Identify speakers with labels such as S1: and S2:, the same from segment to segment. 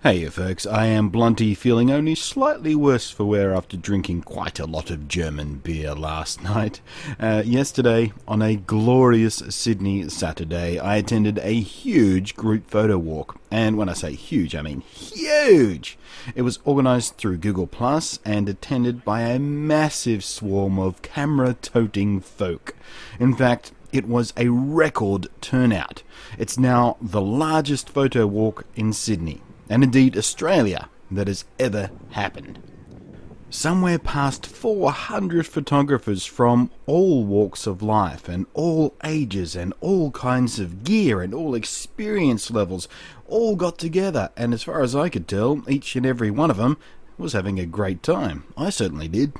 S1: Hey folks, I am Blunty, feeling only slightly worse for wear after drinking quite a lot of German beer last night. Yesterday, on a glorious Sydney Saturday, I attended a huge group photo walk. And when I say huge, I mean huge! It was organised through Google Plus and attended by a massive swarm of camera-toting folk. In fact, it was a record turnout. It's now the largest photo walk in Sydney, and indeed Australia, that has ever happened. Somewhere past 400 photographers from all walks of life and all ages and all kinds of gear and all experience levels all got together, and as far as I could tell, each and every one of them was having a great time. I certainly did.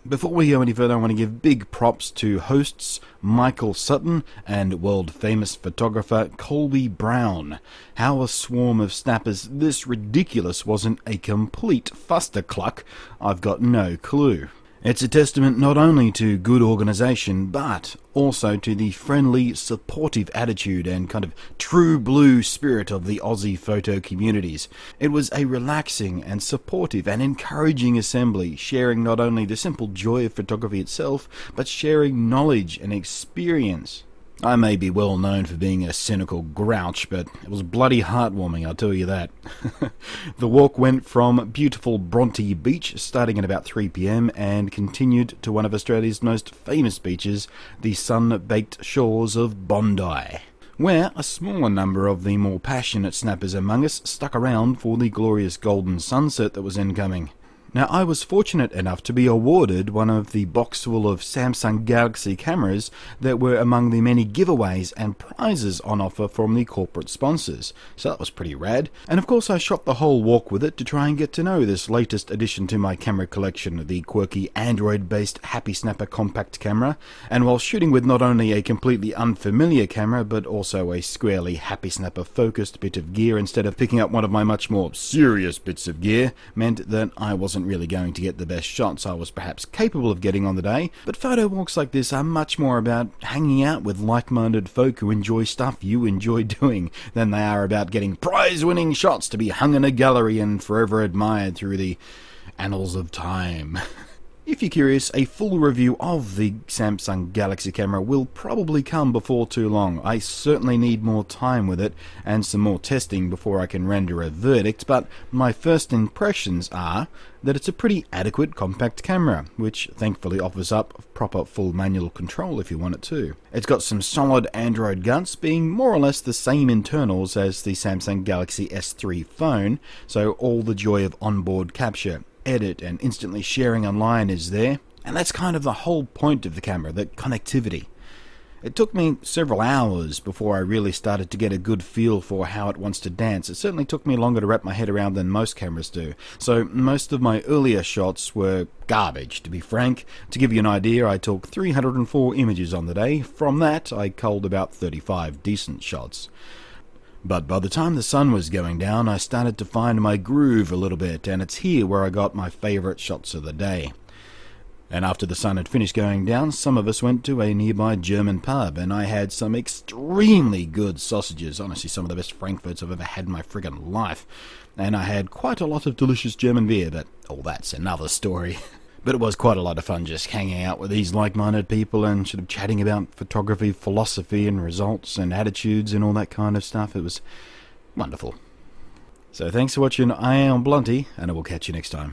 S1: Before we go any further, I want to give big props to Hosts Michael Sutton and world-famous photographer Colby Brown. How a swarm of snappers this ridiculous wasn't a complete fustercluck, I've got no clue. It's a testament not only to good organisation, but also to the friendly, supportive attitude and kind of true blue spirit of the Aussie photo communities. It was a relaxing and supportive and encouraging assembly, sharing not only the simple joy of photography itself, but sharing knowledge and experience. I may be well known for being a cynical grouch, but it was bloody heartwarming, I'll tell you that. The walk went from beautiful Bronte Beach, starting at about 3 p.m, and continued to one of Australia's most famous beaches, the sun-baked shores of Bondi, where a smaller number of the more passionate snappers among us stuck around for the glorious golden sunset that was incoming. Now, I was fortunate enough to be awarded one of the box full of Samsung Galaxy cameras that were among the many giveaways and prizes on offer from the corporate sponsors, so that was pretty rad. And of course I shot the whole walk with it to try and get to know this latest addition to my camera collection, the quirky Android-based Happy Snapper compact camera, and while shooting with not only a completely unfamiliar camera but also a squarely Happy Snapper focused bit of gear instead of picking up one of my much more serious bits of gear, meant that I wasn't really going to get the best shots I was perhaps capable of getting on the day, but photo walks like this are much more about hanging out with like-minded folk who enjoy stuff you enjoy doing than they are about getting prize-winning shots to be hung in a gallery and forever admired through the annals of time. If you're curious, a full review of the Samsung Galaxy camera will probably come before too long. I certainly need more time with it and some more testing before I can render a verdict, but my first impressions are that it's a pretty adequate compact camera, which thankfully offers up proper full manual control if you want it to. It's got some solid Android guts, being more or less the same internals as the Samsung Galaxy S3 phone, so all the joy of onboard capture, edit and instantly sharing online is there, and that's kind of the whole point of the camera, the connectivity. It took me several hours before I really started to get a good feel for how it wants to dance. It certainly took me longer to wrap my head around than most cameras do, so most of my earlier shots were garbage, to be frank. To give you an idea, I took 304 images on the day. From that, I culled about 35 decent shots. But by the time the sun was going down, I started to find my groove a little bit, and it's here where I got my favourite shots of the day. And after the sun had finished going down, some of us went to a nearby German pub, and I had some extremely good sausages, honestly some of the best Frankfurts I've ever had in my friggin' life. And I had quite a lot of delicious German beer, but that's another story. But it was quite a lot of fun just hanging out with these like-minded people and sort of chatting about photography, philosophy and results and attitudes and all that kind of stuff. It was wonderful. So thanks for watching. I am Blunty, and I will catch you next time.